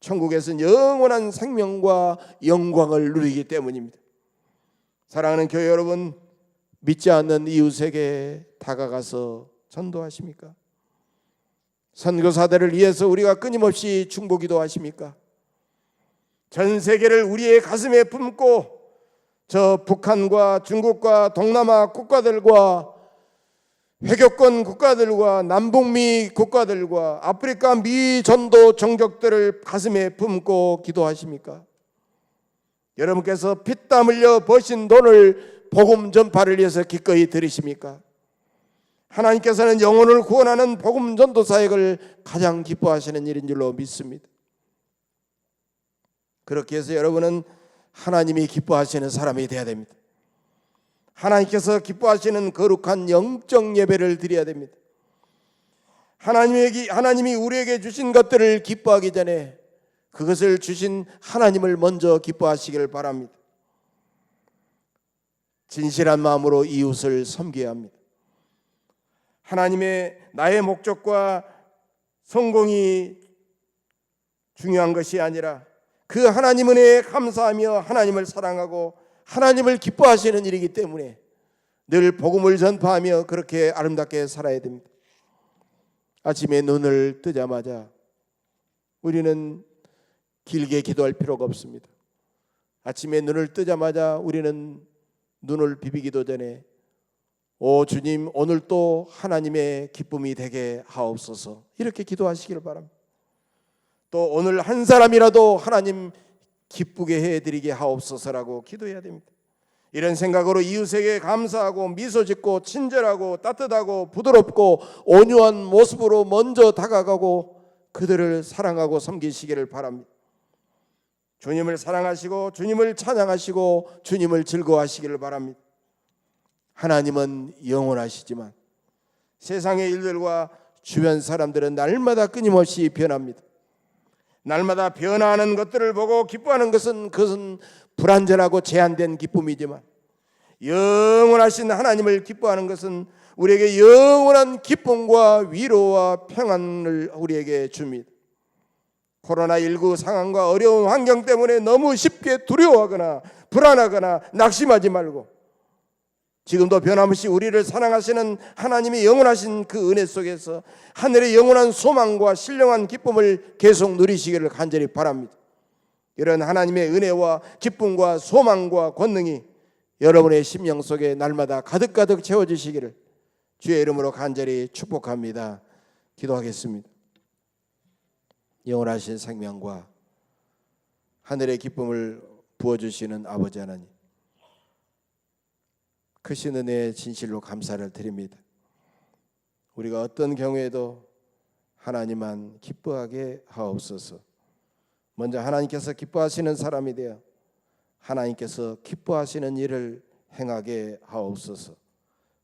천국에서는 영원한 생명과 영광을 누리기 때문입니다. 사랑하는 교회 여러분, 믿지 않는 이웃에게 다가가서 전도하십니까? 선교사들을 위해서 우리가 끊임없이 중보기도 하십니까? 전 세계를 우리의 가슴에 품고 저 북한과 중국과 동남아 국가들과 회교권 국가들과 남북미 국가들과 아프리카 미 전도 종족들을 가슴에 품고 기도하십니까? 여러분께서 피땀 흘려 버신 돈을 복음 전파를 위해서 기꺼이 들이십니까? 하나님께서는 영혼을 구원하는 복음 전도 사역을 가장 기뻐하시는 일인 줄로 믿습니다. 그렇게 해서 여러분은 하나님이 기뻐하시는 사람이 되어야 됩니다. 하나님께서 거룩한 영적 예배를 드려야 됩니다. 하나님이 우리에게 주신 것들을 기뻐하기 전에 그것을 주신 하나님을 먼저 기뻐하시기를 바랍니다. 진실한 마음으로 이웃을 섬겨야 합니다. 나의 목적과 성공이 중요한 것이 아니라 그 하나님 은혜에 감사하며 하나님을 사랑하고 하나님을 기뻐하시는 일이기 때문에 늘 복음을 전파하며 그렇게 아름답게 살아야 됩니다. 아침에 눈을 뜨자마자 우리는 길게 기도할 필요가 없습니다. 아침에 눈을 뜨자마자 우리는 눈을 비비기도 전에 오 주님, 오늘 또 하나님의 기쁨이 되게 하옵소서, 이렇게 기도하시기를 바랍니다. 또 오늘 한 사람이라도 하나님 기쁘게 해드리게 하옵소서라고 기도해야 됩니다. 이런 생각으로 이웃에게 감사하고 미소 짓고 친절하고 따뜻하고 부드럽고 온유한 모습으로 먼저 다가가고 그들을 사랑하고 섬기시기를 바랍니다. 주님을 사랑하시고 주님을 찬양하시고 주님을 즐거워하시기를 바랍니다. 하나님은 영원하시지만 세상의 일들과 주변 사람들은 날마다 끊임없이 변합니다. 날마다 변화하는 것들을 보고 기뻐하는 것은 그것은 불완전하고 제한된 기쁨이지만 영원하신 하나님을 기뻐하는 것은 우리에게 영원한 기쁨과 위로와 평안을 우리에게 줍니다. 코로나19 상황과 어려운 환경 때문에 너무 쉽게 두려워하거나 불안하거나 낙심하지 말고 지금도 변함없이 우리를 사랑하시는 하나님의 영원하신 그 은혜 속에서 하늘의 영원한 소망과 신령한 기쁨을 계속 누리시기를 간절히 바랍니다. 이런 하나님의 은혜와 기쁨과 소망과 권능이 여러분의 심령 속에 날마다 가득가득 채워지시기를 주의 이름으로 간절히 축복합니다. 기도하겠습니다. 영원하신 생명과 하늘의 기쁨을 부어주시는 아버지 하나님, 크신 은혜의 진실로 감사를 드립니다. 우리가 어떤 경우에도 하나님만 기뻐하게 하옵소서. 먼저 하나님께서 기뻐하시는 사람이 되어 하나님께서 기뻐하시는 일을 행하게 하옵소서.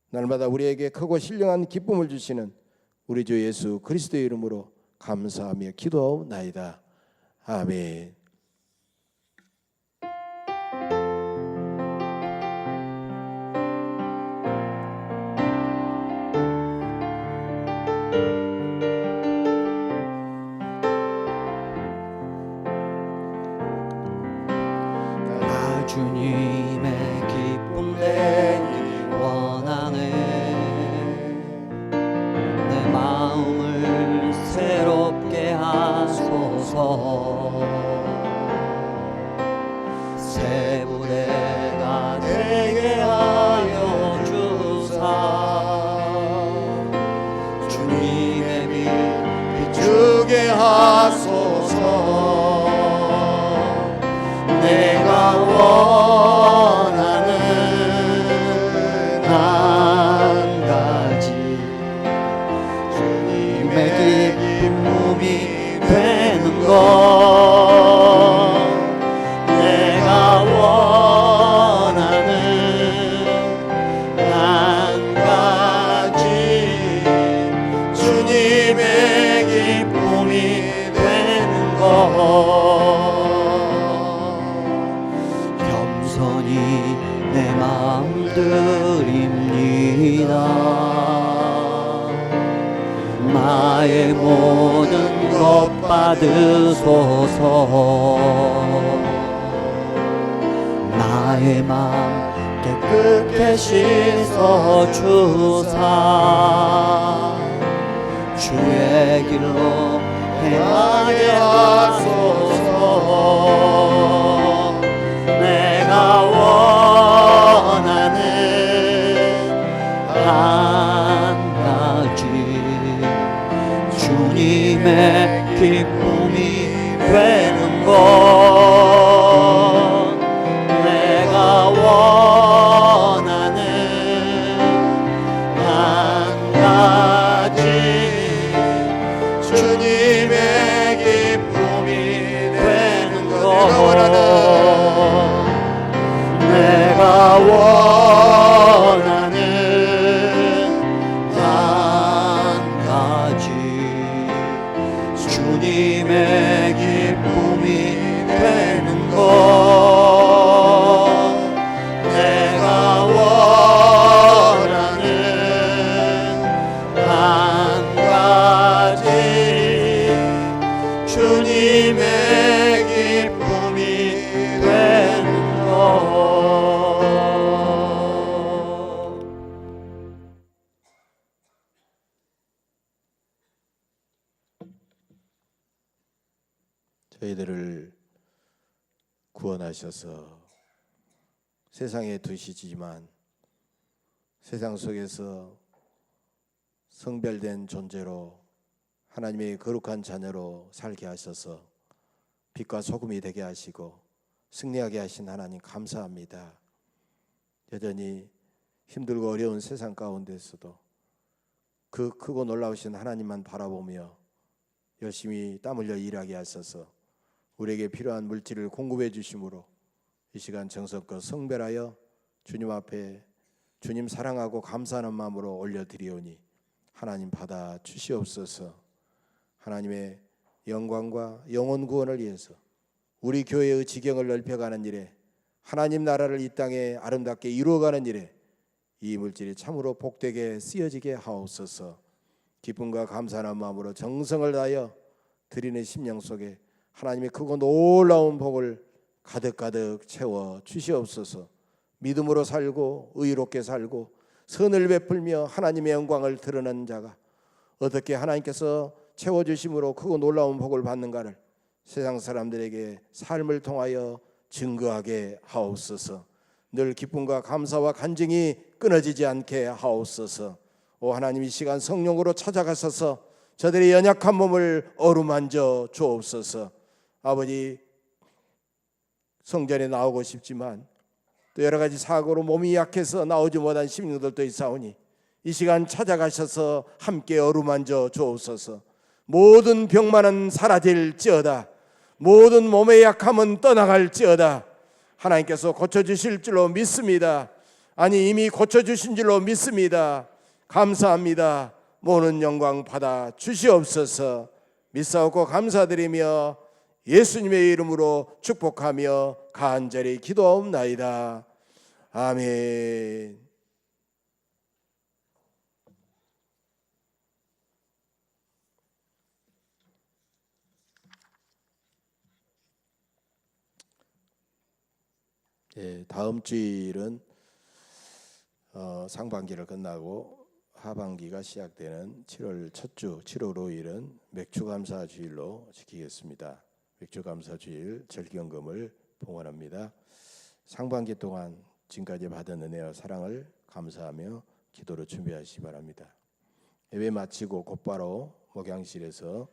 날마다 우리에게 크고 신령한 기쁨을 주시는 우리 주 예수 그리스도의 이름으로 감사하며 기도하옵나이다. 아멘. 주님의 기쁨 되기 원하네. 내 마음을 새롭게 하소서. 새 부대가 되게 하여 주사. 주님의 빛 비추게 하소서. 내가 원하는 한 가지 주님의 기쁨이 되는 것. 내가 원하는 한 가지 주님의 기쁨이 되는 것. 내 마음 드립니다. 나의 모든 것 받으소서. 나의 마음 깨끗게 씻어 주사. 주의 길로 행하게 하소서. 내가 원하는 한 가지 주님의 기쁨이 되는 것. 내가 원하는 한 가지 주님의 기쁨이 되는 것. 내가 원하는 한 가지 주님의 기쁨이 되는 것. 내가 원하는 한 가지 주님의 기쁨이 되는 것. 저희들을 구원하셔서 세상에 두시지만 세상 속에서 성별된 존재로 하나님의 거룩한 자녀로 살게 하셔서 빛과 소금이 되게 하시고 승리하게 하신 하나님 감사합니다. 여전히 힘들고 어려운 세상 가운데서도 그 크고 놀라우신 하나님만 바라보며 열심히 땀 흘려 일하게 하셔서 우리에게 필요한 물질을 공급해 주심으로 이 시간 정성껏 성별하여 주님 앞에 주님 사랑하고 감사하는 마음으로 올려드리오니 하나님 받아 주시옵소서. 하나님의 영광과 영혼 구원을 위해서 우리 교회의 지경을 넓혀가는 일에 하나님 나라를 이 땅에 아름답게 이루어가는 일에 이 물질이 참으로 복되게 쓰여지게 하옵소서. 기쁨과 감사하는 마음으로 정성을 다하여 드리는 심령 속에 하나님의 크고 놀라운 복을 가득가득 채워 주시옵소서. 믿음으로 살고 의롭게 살고 선을 베풀며 하나님의 영광을 드러내는 자가 어떻게 하나님께서 채워주심으로 크고 놀라운 복을 받는가를 세상 사람들에게 삶을 통하여 증거하게 하옵소서. 늘 기쁨과 감사와 간증이 끊어지지 않게 하옵소서. 오 하나님, 이 시간 성령으로 찾아가셔서 저들의 연약한 몸을 어루만져 주옵소서. 아버지, 성전에 나오고 싶지만 또 여러 가지 사고로 몸이 약해서 나오지 못한 심령들도 있사오니 이 시간 찾아가셔서 함께 어루만져 주옵소서. 모든 병만은 사라질지어다. 모든 몸의 약함은 떠나갈지어다. 하나님께서 고쳐주실 줄로 믿습니다. 아니, 이미 고쳐주신 줄로 믿습니다. 감사합니다. 모든 영광 받아 주시옵소서. 믿사옵고 감사드리며 예수님의 이름으로 축복하며 간절히 기도하옵나이다. 아멘. 다음 주일은 상반기를 끝나고 하반기가 시작되는 7월 첫 주 7월 5일은 맥주감사 주일로 지키겠습니다. 맥주감사 주일 절기연금을 봉헌합니다. 상반기 동안 지금까지 받은 은혜와 사랑을 감사하며 기도로 준비하시기 바랍니다. 예배 마치고 곧바로 목양실에서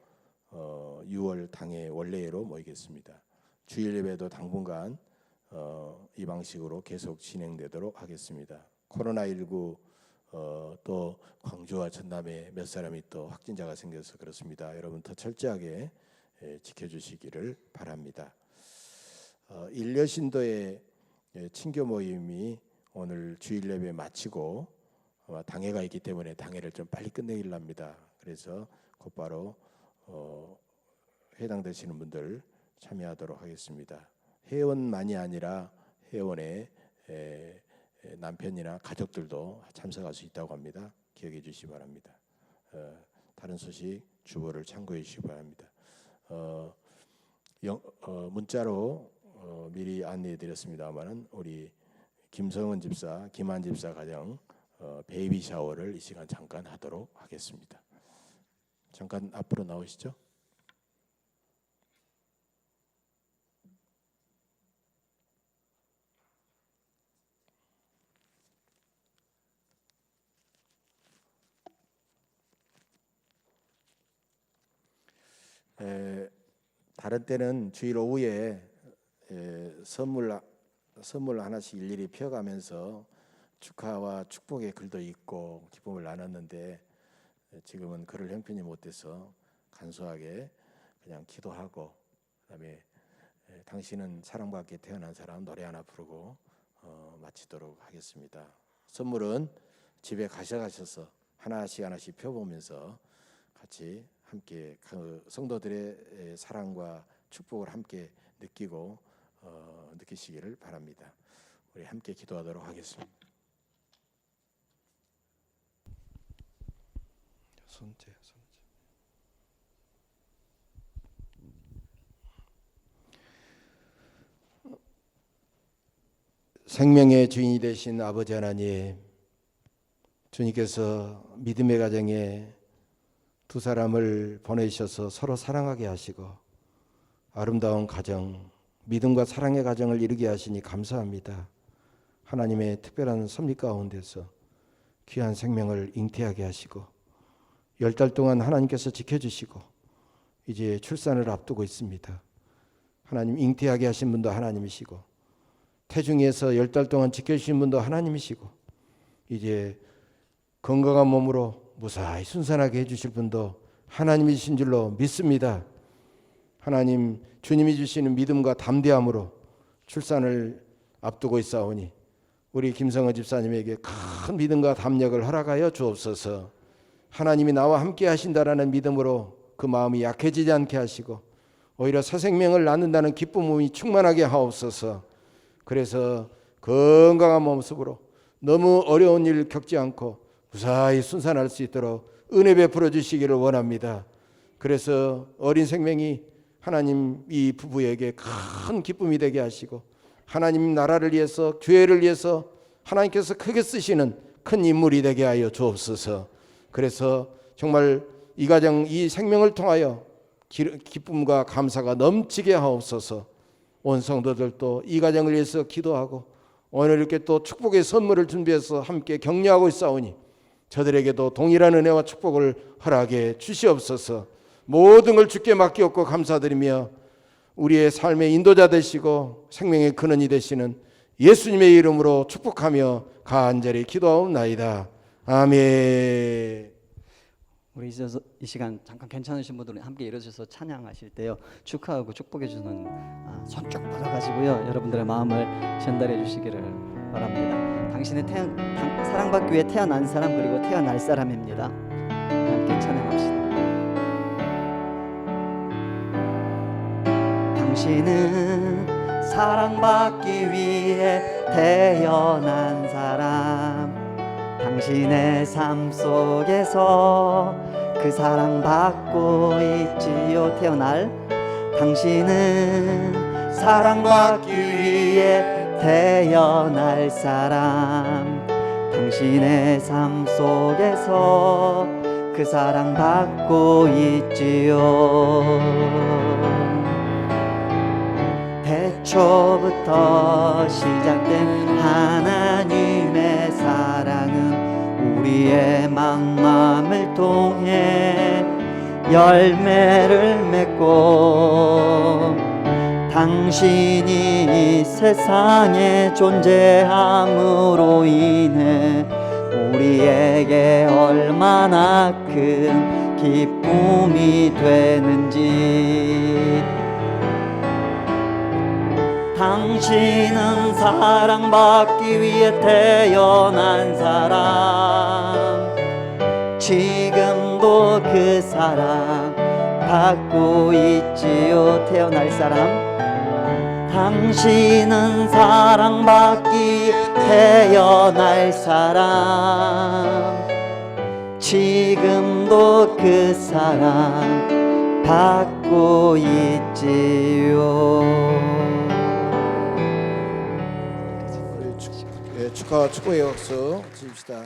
6월 당회 원래회로 모이겠습니다. 주일 예배도 당분간 이 방식으로 계속 진행되도록 하겠습니다. 코로나19 또 광주와 전남에 몇 사람이 또 확진자가 생겨서 그렇습니다. 여러분 더 철저하게 지켜주시기를 바랍니다. 일려신도의 친교 모임이 오늘 주일 예배 마치고 당회가 있기 때문에 당회를 좀 빨리 끝내기를 합니다. 그래서 곧바로 해당되시는 분들 참여하도록 하겠습니다. 회원만이 아니라 회원의 남편이나 가족들도 참석할 수 있다고 합니다. 기억해 주시기 바랍니다. 다른 소식 주보를 참고해 주시기 바랍니다. 문자로 미리 안내해 드렸습니다만은 우리 김성은 집사, 김한 집사 가정 베이비 샤워를 이 시간 잠깐 하도록 하겠습니다. 잠깐 앞으로 나오시죠. 다른 때는 주일 오후에 선물 하나씩 일일이 펴가면서 축하와 축복의 글도 읽고 기쁨을 나눴는데 지금은 그럴 형편이 못 돼서 간소하게 그냥 기도하고 그다음에 당신은 사랑받게 태어난 사람 노래 하나 부르고 마치도록 하겠습니다. 선물은 집에 가셔서 하나씩 펴보면서 같이 함께 그 성도들의 사랑과 축복을 함께 느끼고 느끼시기를 바랍니다. 우리 함께 기도하도록 하겠습니다. 손재. 생명의 주인이 되신 아버지 하나님, 주님께서 믿음의 가정에 두 사람을 보내셔서 서로 사랑하게 하시고 아름다운 가정, 믿음과 사랑의 가정을 이루게 하시니 감사합니다. 하나님의 특별한 섭리 가운데서 귀한 생명을 잉태하게 하시고 10달 동안 하나님께서 지켜주시고 이제 출산을 앞두고 있습니다. 하나님, 잉태하게 하신 분도 하나님이시고 태중에서 10달 동안 지켜주신 분도 하나님이시고 이제 건강한 몸으로 무사히 순산하게 해주실 분도 하나님이신 줄로 믿습니다. 하나님 주님이 주시는 믿음과 담대함으로 출산을 앞두고 있사오니 우리 김성호 집사님에게 큰 믿음과 담력을 허락하여 주옵소서. 하나님이 나와 함께 하신다라는 믿음으로 그 마음이 약해지지 않게 하시고 오히려 새 생명을 낳는다는 기쁨이 충만하게 하옵소서. 그래서 건강한 모습으로 너무 어려운 일 겪지 않고 무사히 순산할 수 있도록 은혜 베풀어 주시기를 원합니다. 그래서 어린 생명이 하나님 이 부부에게 큰 기쁨이 되게 하시고 하나님 나라를 위해서 교회를 위해서 하나님께서 크게 쓰시는 큰 인물이 되게 하여 주옵소서. 그래서 정말 이 가정 이 생명을 통하여 기쁨과 감사가 넘치게 하옵소서. 온 성도들도 이 가정을 위해서 기도하고 오늘 이렇게 또 축복의 선물을 준비해서 함께 격려하고 있사오니 저들에게도 동일한 은혜와 축복을 허락해 주시옵소서. 모든 걸 주께 맡기옵고 감사드리며 우리의 삶의 인도자 되시고 생명의 근원이 되시는 예수님의 이름으로 축복하며 간절히 기도하옵나이다. 아멘. 우리 이 시간 잠깐 괜찮으신 분들은 함께 일어서서 찬양하실 때요 축하하고 축복해 주는 손 쭉 뻗어가지고요 여러분들의 마음을 전달해 주시기를 바랍니다. 당신은 사랑받기 위해 태어난 사람 그리고 태어날 사람입니다. 함께 찬양합시다. 당신은 사랑받기 위해 태어난 사람 당신의 삶 속에서 그 사랑받고 있지요. 태어날 당신은 사랑받기 위해 태어날 사람 당신의 삶 속에서 그 사랑받고 있지요. 태초부터 시작된 하나님의 사랑은 우리의 만남을 통해 열매를 맺고 당신이 이 세상에 존재함으로 인해 우리에게 얼마나 큰 기쁨이 되는지 당신은 사랑받기 위해 태어난 사람 지금도 그 사랑 받고 있지요. 태어날 사람 당신은 사랑받기 태어날 사람 지금도 그 사랑 받고 있지요. 축하 축복의 박수 치읍시다.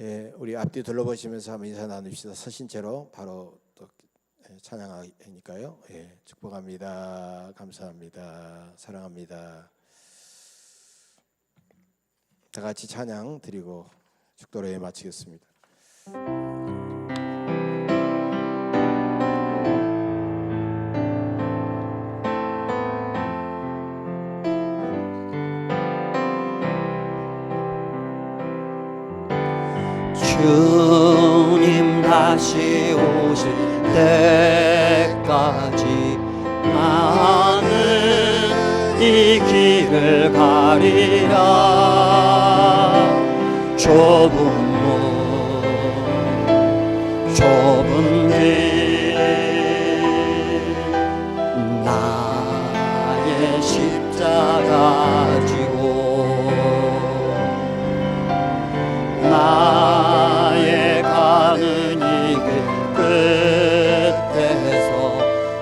예, 우리 앞뒤 둘러보시면서 한번 인사 나눕시다. 서신 채로 바로 또 찬양하니까요. 예, 축복합니다. 감사합니다. 사랑합니다. 다 같이 찬양 드리고 축도례 마치겠습니다. 주님 다시 오실 때까지 나는 이 길을 가리라. 좁은 길 나의 십자가 지고 나의 가는 이 길 끝에서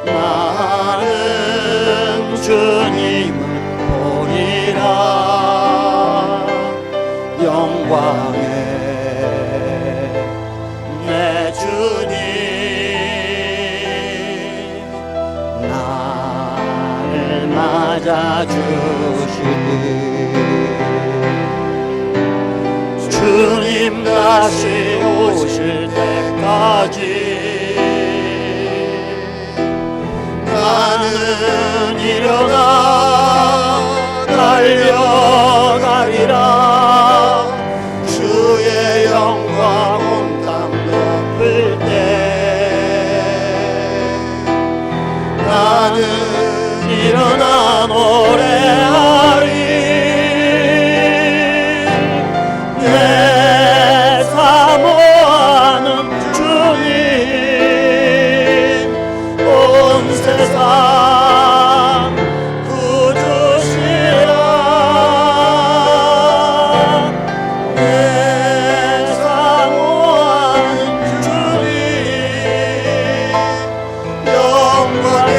나는 주님을 보리라. 영광의 내 주님 나를 맞아주시니 주님 다시 오실 때까지 나는 일어나 달려가리라. 주의 영광 온 땅 높을 때 나는 일어나 노래하리. 내 사모하는 주님 온 세상 구주시라. 내 사모하는 주님 영광의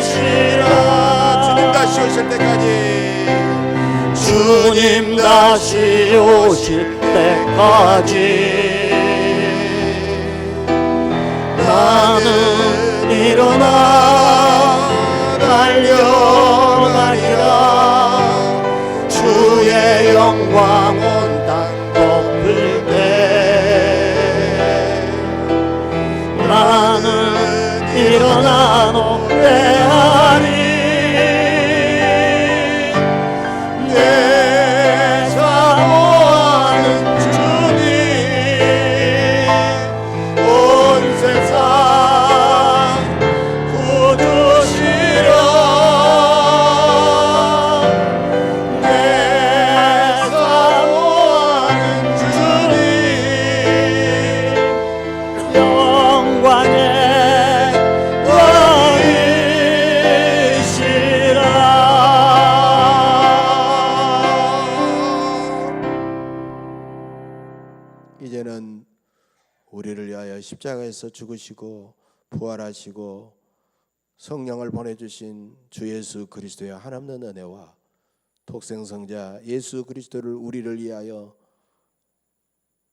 왕이시라. 주님 다시 오실 때까지 주님 다시 오실 때까지 나는 일어나 달려가리라. 주의 영광 온 땅 덮을 때 나는 일어나 노래하리. 내 사모하는 주님 온 세상 구주시라. 내 사모하는 주님 영광의 이제는 우리를 위하여 십자가에서 죽으시고 부활하시고 성령을 보내주신 주 예수 그리스도의 한없는 은혜와 독생성자 예수 그리스도를 우리를 위하여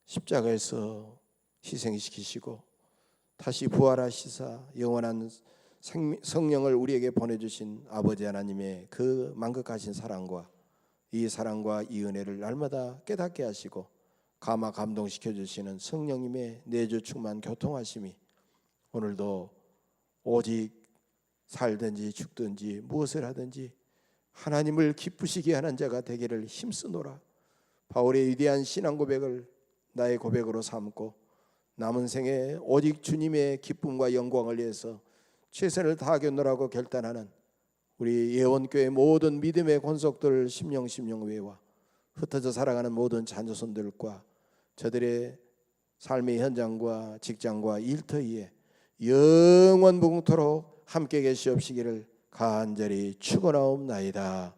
십자가에서 희생시키시고 다시 부활하시사 영원한 성령을 우리에게 보내주신 아버지 하나님의 그 만극하신 사랑과 이 은혜를 날마다 깨닫게 하시고 감화 감동시켜 주시는 성령님의 내주 충만 교통하심이 오늘도 오직 살든지 죽든지 무엇을 하든지 하나님을 기쁘시게 하는 자가 되기를 힘쓰노라. 바울의 위대한 신앙 고백을 나의 고백으로 삼고 남은 생에 오직 주님의 기쁨과 영광을 위해서 최선을 다하겠노라고 결단하는 우리 예원교회 모든 믿음의 권속들 심령회와 흩어져 살아가는 모든 자녀손들과 저들의 삶의 현장과 직장과 일터위에 영원 무궁토록 함께 계시옵시기를 간절히 축원하옵나이다.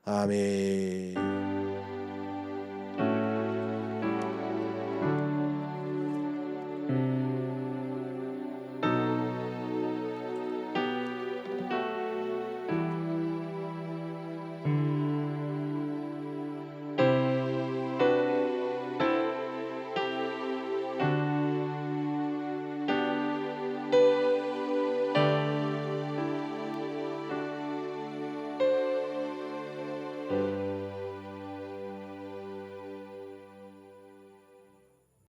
아멘.